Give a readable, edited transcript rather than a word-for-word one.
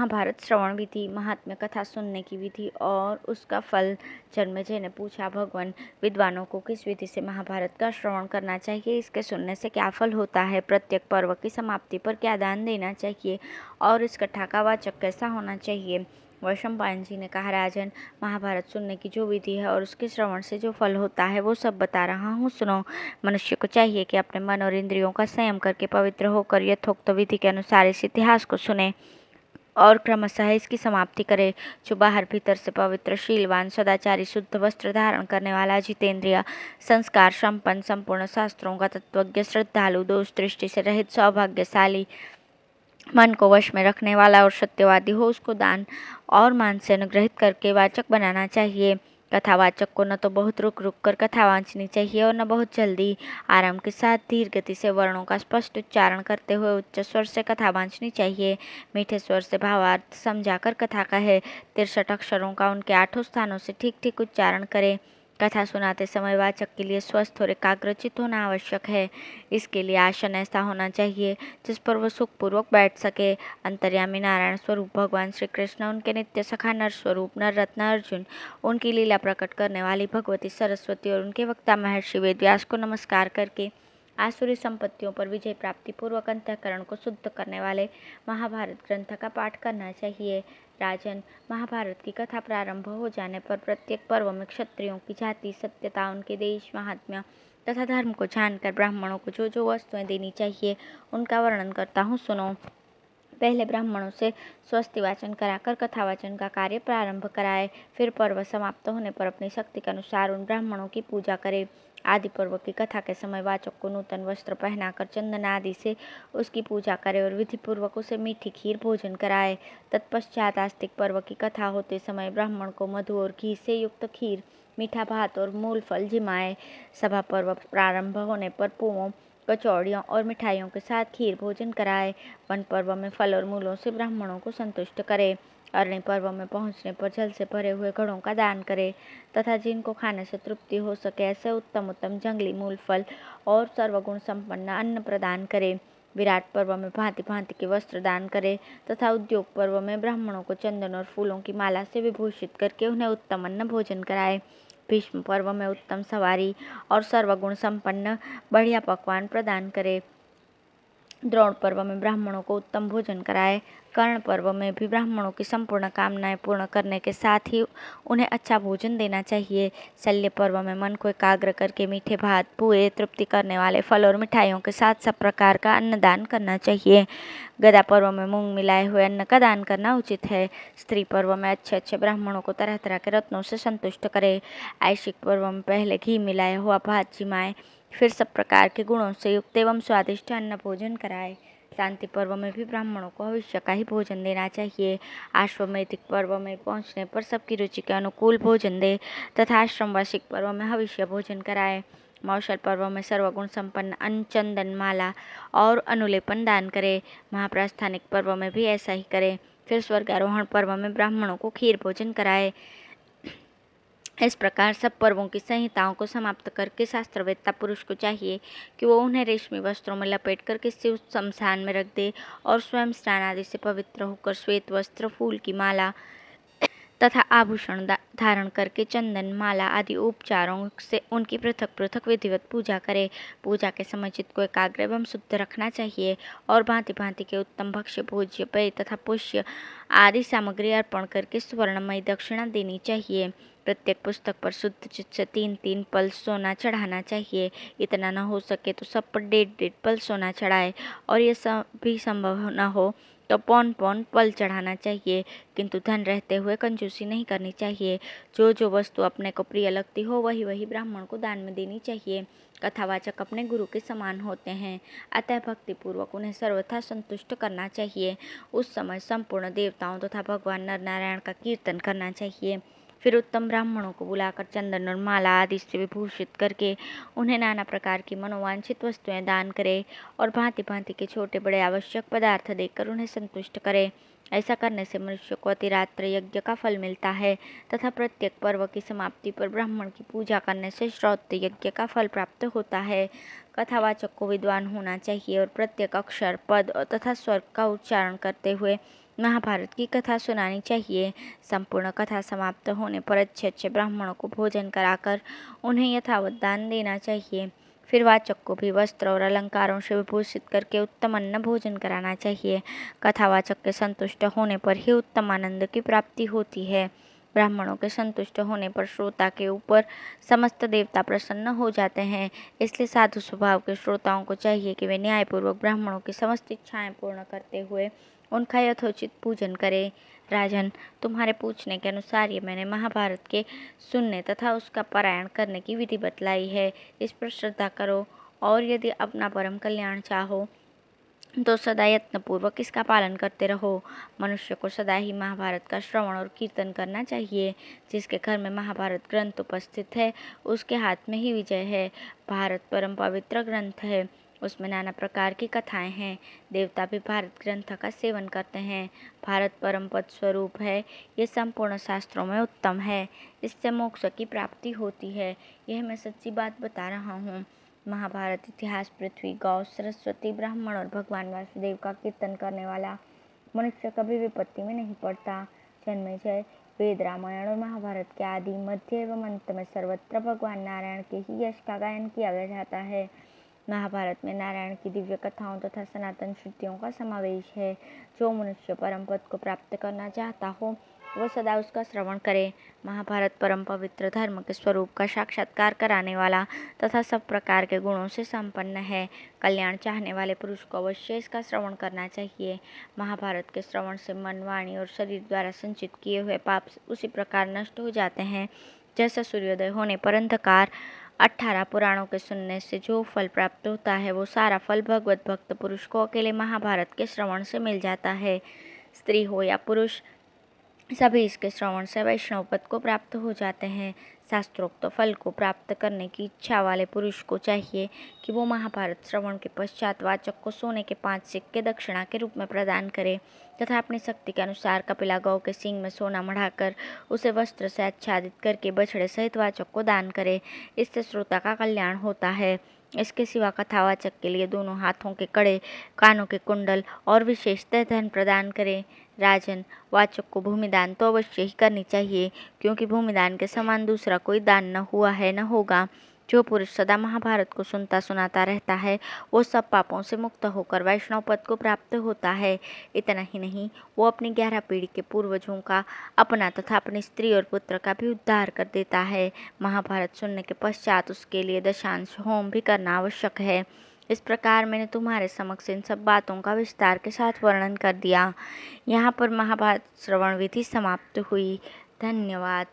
महाभारत श्रवण विधि, महात्म्य कथा सुनने की विधि और उसका फल। जन्मेजय ने पूछा, भगवान, विद्वानों को किस विधि से महाभारत का श्रवण करना चाहिए? इसके सुनने से क्या फल होता है? प्रत्येक पर्व की समाप्ति पर क्या दान देना चाहिए और इस कथा का वाचक कैसा होना चाहिए? वैशंपायन जी ने कहा, राजन, महाभारत सुनने की जो विधि है और उसके श्रवण से जो फल होता है वो सब बता रहा हूँ, सुनो। मनुष्य को चाहिए कि अपने मन और इंद्रियों का संयम करके पवित्र होकर यथोक्त विधि के अनुसार इस इतिहास को सुने और क्रमशः इसकी समाप्ति करे। जो बाहर भीतर से पवित्र, शीलवान, सदाचारी, शुद्ध वस्त्र धारण करने वाला, जितेंद्रिय, संस्कार संपन्न, संपूर्ण शास्त्रों का तत्वज्ञ, श्रद्धालु, दोष दृष्टि से रहित, सौभाग्यशाली, मन को वश में रखने वाला और सत्यवादी हो, उसको दान और मान से अनुग्रहित करके वाचक बनाना चाहिए। कथावाचक को न तो बहुत रुक रुक कर कथा वांचनी चाहिए और न बहुत जल्दी। आराम के साथ धीर गति से वर्णों का स्पष्ट उच्चारण करते हुए उच्च स्वर से कथा वांचनी चाहिए। मीठे स्वर से भावार्थ समझाकर कथा कहे। 63 अक्षरों का उनके 8 स्थानों से ठीक ठीक उच्चारण करे। कथा सुनाते समय वाचक के लिए स्वस्थ और एकाग्रचित होना आवश्यक है। इसके लिए आसन ऐसा होना चाहिए जिस पर वह सुखपूर्वक बैठ सके। अंतर्यामी नारायण स्वरूप भगवान श्री कृष्ण, उनके नित्य सखा नर स्वरूप नर रत्न अर्जुन, उनकी लीला प्रकट करने वाली भगवती सरस्वती और उनके वक्ता महर्षि वेदव्यास को नमस्कार करके आसुरी संपत्तियों पर विजय प्राप्ति पूर्वक अंतःकरण को शुद्ध करने वाले महाभारत ग्रंथ का पाठ करना चाहिए। राजन, महाभारत की कथा प्रारंभ हो जाने पर प्रत्येक पर्व में क्षत्रियों की जाति, सत्यता, उनके देश, महात्म्य तथा धर्म को जानकर ब्राह्मणों को जो जो वस्तुएं देनी चाहिए उनका वर्णन करता हूँ, सुनो। पहले ब्राह्मणों से स्वस्ति वाचन कराकर कथावाचन का कार्य प्रारंभ कराए। फिर पर्व समाप्त होने पर अपनी शक्ति के अनुसार उन ब्राह्मणों की पूजा करे। आदि पर्व की कथा के समय वाचक को नूतन वस्त्र पहनाकर चंदन आदि से उसकी पूजा करे और विधि पूर्वक उसे मीठी खीर भोजन कराए। तत्पश्चात आस्तिक पर्व की कथा होते समय ब्राह्मण को मधु और घी से युक्त खीर, मीठा भात और मूल फल जिमाए। सभा पर्व प्रारंभ होने पर पुओं, कचौड़ियों और मिठाइयों के साथ खीर भोजन कराए। वन पर्व में फल और मूलों से ब्राह्मणों को संतुष्ट करे। अरण्य पर्व में पहुंचने पर जल से भरे हुए घड़ों का दान करे तथा जिनको खाने से तृप्ति हो सके ऐसे उत्तम उत्तम जंगली मूल फल और सर्वगुण संपन्न अन्न प्रदान करे। विराट पर्व में भांति भांति के वस्त्र दान करे तथा उद्योग पर्व में ब्राह्मणों को चंदन और फूलों की माला से विभूषित करके उन्हें उत्तम अन्न भोजन कराए। भीष्म पर्व में उत्तम सवारी और सर्वगुण संपन्न बढ़िया पकवान प्रदान करे। द्रोण पर्व में ब्राह्मणों को उत्तम भोजन कराए। कर्ण पर्व में भी ब्राह्मणों की संपूर्ण कामनाएं पूर्ण करने के साथ ही उन्हें अच्छा भोजन देना चाहिए। शल्य पर्व में मन को एकाग्र करके मीठे भात, पुए, तृप्ति करने वाले फल और मिठाइयों के साथ सब प्रकार का अन्न दान करना चाहिए। गदा पर्व में मूंग मिलाए हुए अन्न का दान करना उचित है। स्त्री पर्व में अच्छे अच्छे ब्राह्मणों को तरह तरह के रत्नों से संतुष्ट करे। ऐशिक पर्व में पहले घी मिलाया हुआ भात जिमाए, फिर सब प्रकार के गुणों से युक्त एवं स्वादिष्ट अन्न भोजन कराए। शांति पर्व में भी ब्राह्मणों को भविष्य का ही भोजन देना चाहिए। अश्वमेधिक पर्व में पहुंचने पर सबकी रुचि के अनुकूल भोजन दे तथा आश्रम वार्षिक पर्व में हविष्य भोजन कराए। मौसल पर्व में सर्वगुण संपन्न अन्न, चंदन, माला और अनुलेपन दान करे। महाप्रस्थानिक पर्व में भी ऐसा ही करे। फिर स्वर्गारोहण पर्व में ब्राह्मणों को खीर भोजन कराए। इस प्रकार सब पर्वों की संहिताओं को समाप्त करके शास्त्रवेत्ता पुरुष को चाहिए कि वो उन्हें रेशमी वस्त्रों में लपेट कर किसी उस शमशान में रख दे और स्वयं स्नान आदि से पवित्र होकर श्वेत वस्त्र, फूल की माला तथा आभूषण धारण करके चंदन, माला आदि उपचारों से उनकी पृथक पृथक विधिवत पूजा करे। पूजा के समय चित्त को एकाग्र एवं शुद्ध रखना चाहिए और भांति भांति के उत्तम भक्ष्य, भोज्य, पेय तथा पुष्य आदि सामग्री अर्पण करके स्वर्णमयी दक्षिणा देनी चाहिए। प्रत्येक पुस्तक पर शुद्ध चित्त से 3-3 पल सोना चढ़ाना चाहिए। इतना न हो सके तो सब पर 1.5-1.5 पल सोना चढ़ाए और यह सब भी संभव न हो तो पौन पल चढ़ाना चाहिए। किंतु धन रहते हुए कंजूसी नहीं करनी चाहिए। जो जो वस्तु अपने को प्रिय लगती हो वही वही ब्राह्मण को दान में देनी चाहिए। कथावाचक अपने गुरु के समान होते हैं, अतः भक्तिपूर्वक उन्हें सर्वथा संतुष्ट करना चाहिए। उस समय संपूर्ण देवताओं तथा भगवान नर नारायण का कीर्तन करना चाहिए। फिर उत्तम ब्राह्मणों को बुलाकर चंदन और माला आदि से विभूषित करके उन्हें नाना प्रकार की मनोवांछित वस्तुएं दान करे और भांति भांति के छोटे बड़े आवश्यक पदार्थ देकर उन्हें संतुष्ट करे। ऐसा करने से मनुष्य को अतिरात्र यज्ञ का फल मिलता है तथा प्रत्येक पर्व की समाप्ति पर ब्राह्मण की पूजा करने से श्रौत यज्ञ का फल प्राप्त होता है। कथावाचक को विद्वान होना चाहिए और प्रत्येक अक्षर, पद तथा स्वर का उच्चारण करते हुए महाभारत की कथा सुनानी चाहिए। संपूर्ण कथा समाप्त होने पर अच्छे अच्छे ब्राह्मणों को भोजन कराकर उन्हें यथावत दान देना चाहिए। फिर वाचक को भी वस्त्र और अलंकारों से विभूषित करके उत्तम अन्न भोजन कराना चाहिए। कथावाचक के संतुष्ट होने पर ही उत्तम आनंद की प्राप्ति होती है। ब्राह्मणों के संतुष्ट होने पर श्रोता के ऊपर समस्त देवता प्रसन्न हो जाते हैं। इसलिए साधु स्वभाव के श्रोताओं को चाहिए कि वे न्यायपूर्वक ब्राह्मणों की समस्त इच्छाएं पूर्ण करते हुए उनका यथोचित पूजन करें। राजन, तुम्हारे पूछने के अनुसार ये मैंने महाभारत के सुनने तथा उसका पारायण करने की विधि बतलाई है। इस पर श्रद्धा करो और यदि अपना परम कल्याण चाहो तो सदा यत्नपूर्वक इसका पालन करते रहो। मनुष्य को सदा ही महाभारत का श्रवण और कीर्तन करना चाहिए। जिसके घर में महाभारत ग्रंथ उपस्थित है उसके हाथ में ही विजय है। भारत परम पवित्र ग्रंथ है, उसमें नाना प्रकार की कथाएं हैं। देवता भी भारत ग्रंथ का सेवन करते हैं। भारत परम पद स्वरूप है, ये संपूर्ण शास्त्रों में उत्तम है। इससे मोक्ष की प्राप्ति होती है, यह मैं सच्ची बात बता रहा हूँ। महाभारत इतिहास पृथ्वी, गौ, सरस्वती, ब्राह्मण और भगवान वासुदेव का कीर्तन करने वाला मनुष्य कभी विपत्ति में नहीं पड़ता। जन्मेजय, वेद, रामायण और महाभारत के आदि, मध्य एवं अंत में सर्वत्र भगवान नारायण के ही यश का गायन किया जाता है। महाभारत में नारायण की दिव्य कथाओं तथा सनातन श्रुतियों का समावेश है। जो मनुष्य परम पद को प्राप्त करना चाहता हो वो सदा उसका श्रवण करे। महाभारत परम पवित्र धर्म के स्वरूप का साक्षात्कार कराने वाला तथा सब प्रकार के गुणों से संपन्न है। कल्याण चाहने वाले पुरुष को अवश्य इसका श्रवण करना चाहिए। महाभारत के श्रवण से मन, वाणी और शरीर द्वारा संचित किए हुए पाप उसी प्रकार नष्ट हो जाते हैं जैसा सूर्योदय होने पर अंधकार। 18 पुराणों के सुनने से जो फल प्राप्त होता है वो सारा फल भगवत भक्त पुरुष को अकेले महाभारत के श्रवण से मिल जाता है। स्त्री हो या पुरुष, सभी इसके श्रवण से वैष्णव पद को प्राप्त हो जाते हैं। शास्त्रोक्त फल को प्राप्त करने की इच्छा वाले पुरुष को चाहिए कि वो महाभारत श्रवण के पश्चात वाचक को सोने के 5 सिक्के दक्षिणा के रूप में प्रदान करे तथा अपनी शक्ति के अनुसार कपिला गौ के सींग में सोना मढ़ाकर उसे वस्त्र से आच्छादित करके बछड़े सहित वाचक को दान करे। इससे श्रोता का कल्याण होता है। इसके सिवा कथावाचक के लिए दोनों हाथों के कड़े, कानों के कुंडल और विशेषतः धन प्रदान करें। राजन, वाचक को भूमिदान तो अवश्य ही करनी चाहिए, क्योंकि भूमिदान के समान दूसरा कोई दान न हुआ है न होगा। जो पुरुष सदा महाभारत को सुनता सुनाता रहता है वो सब पापों से मुक्त होकर वैष्णव पद को प्राप्त होता है। इतना ही नहीं, वो अपनी 11 पीढ़ी के पूर्वजों का, अपना तथा अपनी स्त्री और पुत्र का भी उद्धार कर देता है। महाभारत सुनने के पश्चात उसके लिए दशांश होम भी करना आवश्यक है। इस प्रकार मैंने तुम्हारे समक्ष इन सब बातों का विस्तार के साथ वर्णन कर दिया। यहाँ पर महाभारत श्रवण विधि समाप्त हुई। धन्यवाद।